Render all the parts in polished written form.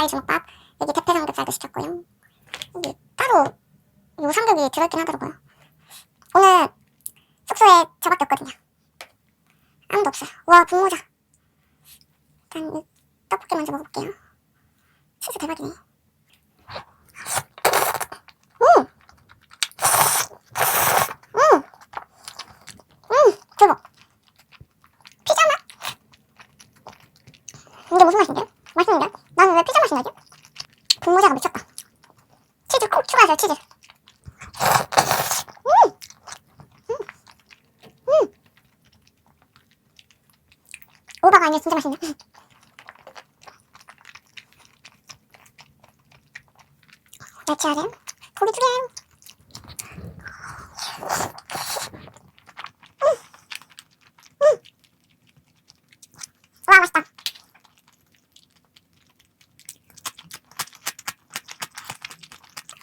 닭다리 주먹밥, 여기 대패 삼겹살도 시켰고요. 여기 따로 요 삼겹이 들어있긴 하더라고요. 오늘 숙소에 저밖에 없거든요. 아무도 없어요. 와, 분모자. 일단 이 떡볶이 먼저 먹어볼게요. 치즈 대박이네. 대박. 피자 맛? 이게 무슨 맛인데요? 맛있는데? 나는 왜 피자 맛이 나지? 분모자가 미쳤다. 치즈 꼭 추가하세요, 치즈. 오바가 아니라 진짜 맛있네. 야채하세요. 고기 2개. 와, 맛있다.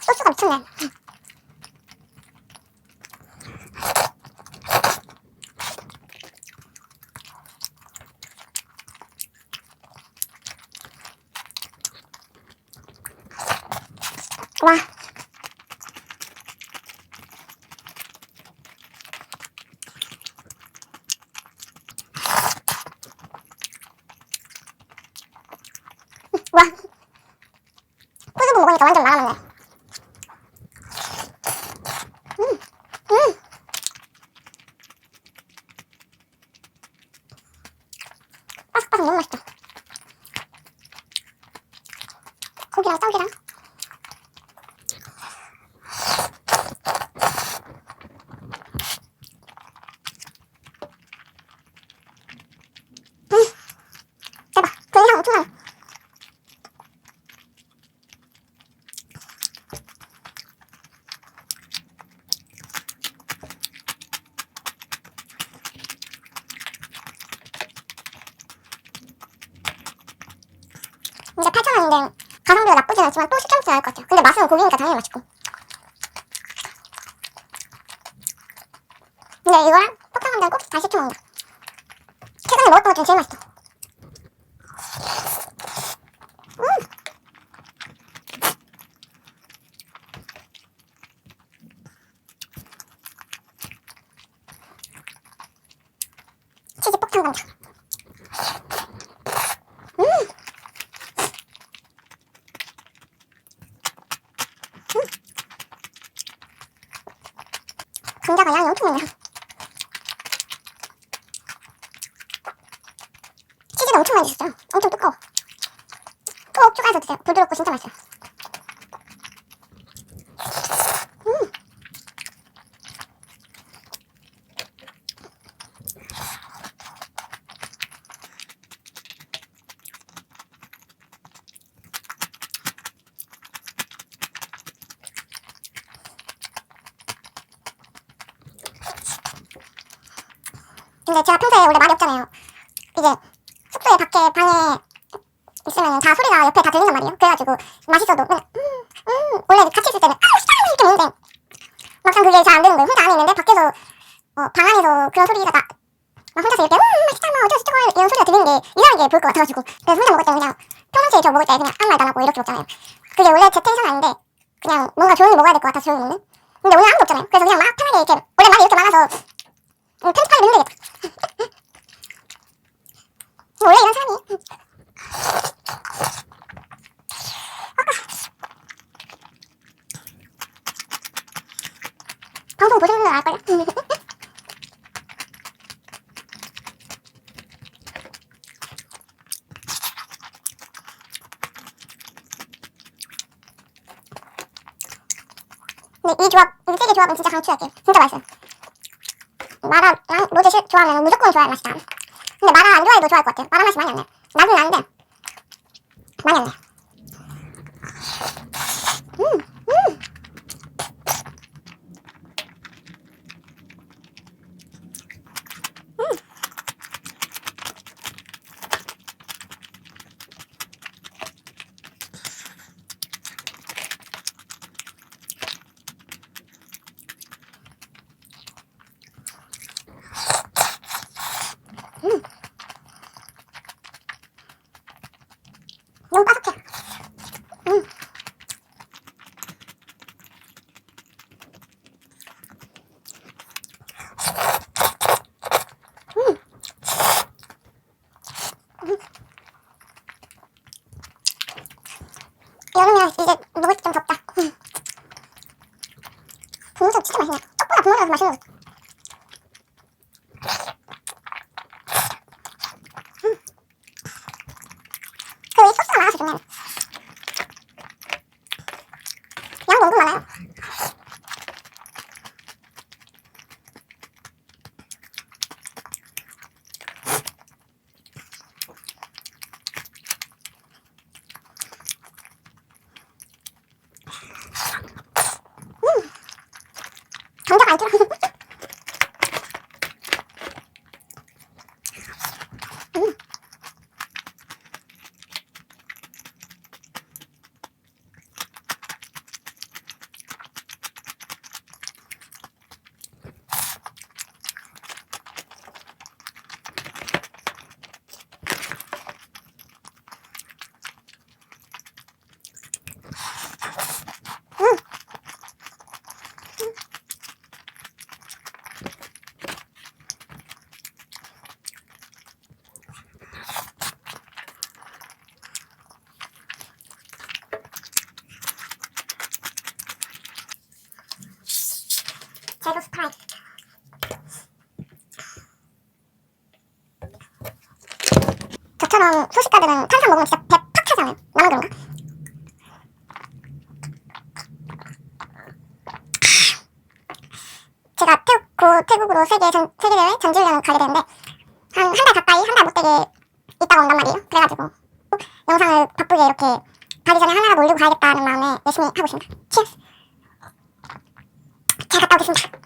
소스가 미쳤네. 와. 와. 푸드북 먹으니까 완전 말아먹네. 바삭바삭 너무 맛있다. 고기랑 떡이랑. 대박. 그 이상 엄청나네. 이제 8,000원인데 가성비가 나쁘진 않지만 또 시켜먹지 않을 것 같아요. 근데 맛은 고기니까 당연히 맛있고. 근데 이거랑 폭탄감자는 꼭 다 시켜먹는다. 최근에 먹었던 것 중에 제일 맛있어. 치즈 폭탄감자. 감자가 양이 엄청 많네요. 치즈도 엄청 많이 주셨어요. 엄청 두꺼워. 꼭 추가해서 드세요. 부드럽고 진짜 맛있어요. 근데 제가 평소에 원래 말이 없잖아요. 이제 숙소에 밖에 방에 있으면 다 소리가 옆에 다 들린단 말이에요. 그래가지고 맛있어도 그냥 원래 같이 있을 때는 맛있다 이렇게 먹는데 막상 그게 잘 안 되는 거예요. 혼자 안에 있는데 밖에서 방 안에서 그런 소리가 막 혼자서 이렇게 맛있다 막 어쩌고 저쩌고 이런 소리가 들리는 게 이상하게 보일 것 같아가지고 그래서 혼자 먹을 때는 그냥 평상시에 저 먹을 때 그냥 아무 말도 안 하고 이렇게 먹잖아요. 그게 원래 제 텐션 아닌데 그냥 뭔가 조용히 먹어야 될 것 같아서 조용히 먹는. 근데 오늘 아무도 없잖아요. 그래서 그냥 막 편하게 이렇게 원래 말이 이렇게 많아서 편집하기 힘들겠다. 원래 이런 사람이. 방송 보시는 분은 알걸요? 근데 이 조합, 이 세 개 조합은 진짜 강추할게요. 진짜 맛있어요. 마라랑 로제 좋아하면 무조건 좋아할 맛이다. 근데 마라 안 좋아해도 좋아할 것 같아요. 마라 맛이 많이 안 나요. 나긴 나는데 많이 안 나요. 너무 바삭해. 여름이라 이제 먹을 게 좀 덥다. 분무새우 진짜 맛있네. 떡보다 분무새우가 더 맛있는 것 같아. 그리고 이 소스가 많아서 좋네. 양도 은근 많아요. 감자가 안 들어. 제로 스프라이. 저처럼 소식가들은 탄산 먹으면 진짜 배 팍 차잖아요. 나만 그런가? 제가 태국으로 세계대회 전지훈련을 가게 되는데 한 달 가까이, 한 달 못되게 있다가 온단 말이에요. 그래가지고 영상을 바쁘게 이렇게 가기 전에 하나라도 올리고 가야겠다는 마음에 열심히 하고 있습니다. 치얼스! 잘 갔다 오겠습니다.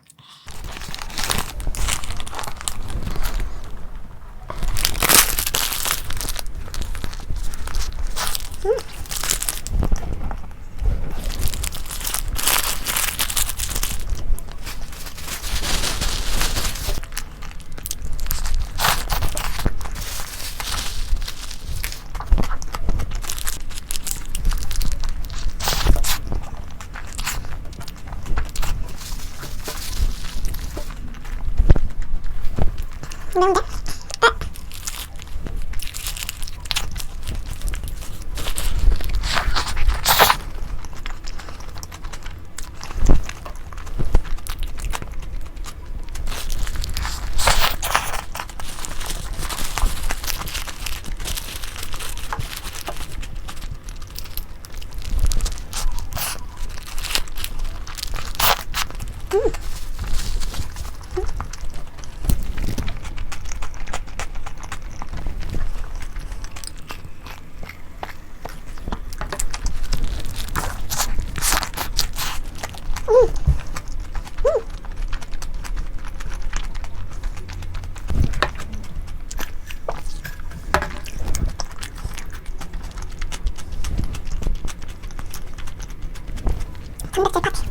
매운데? 단백질 파티.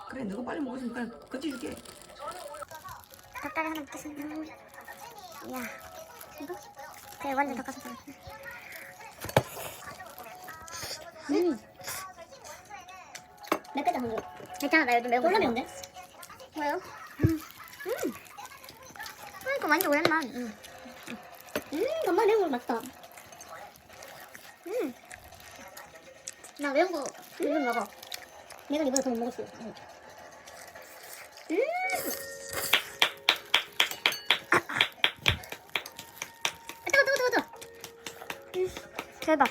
그래, 너가 빨리 먹었으니까 그치 줄게. 닭다리 하나 먹겠습니다. 이야, 이거? 그래, 완전 닭가슴살. 맵겠다 방금. 괜찮아, 나 요즘 매운 거 졸라 좋아. 매운데? 왜요? 그러니까 완전 오랜만. 정말 매운 거 맛있다. 나 매운 거 요즘 먹어. 내가 이번에 더 못 먹었어. 뜨거. 대박.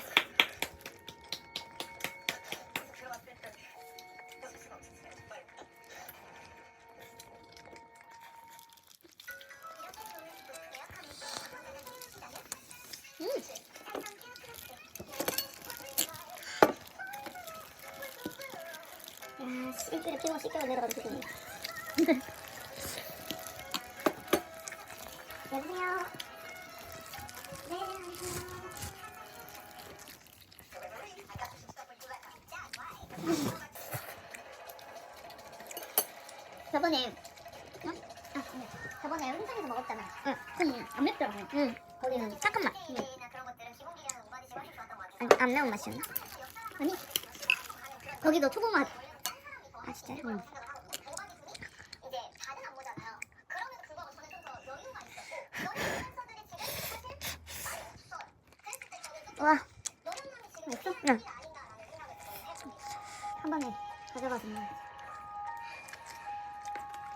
야, 일주일에 피고 씻겨 내려가는 기분이야. 여보세요. 저번에 저번에 홍천에서 먹었잖아. 응. 안 맵더라고. 응. 거기는 잠깐만. 안 매운 맛이었나? 아니. 거기도 초보 맛. 아 진짜요? 응. 와. 맛있어? 응. 한 번에 가져가서 먹어.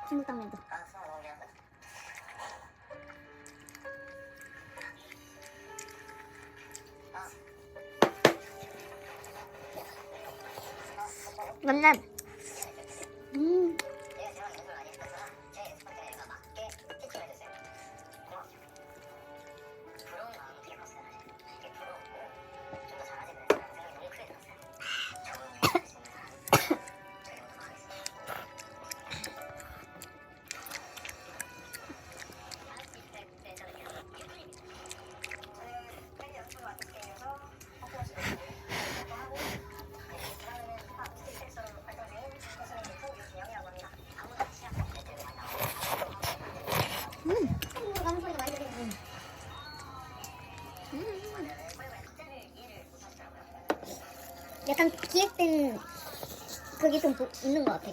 중국당면도. 맨날 약간 기획된 그게 좀 있는 것 같아.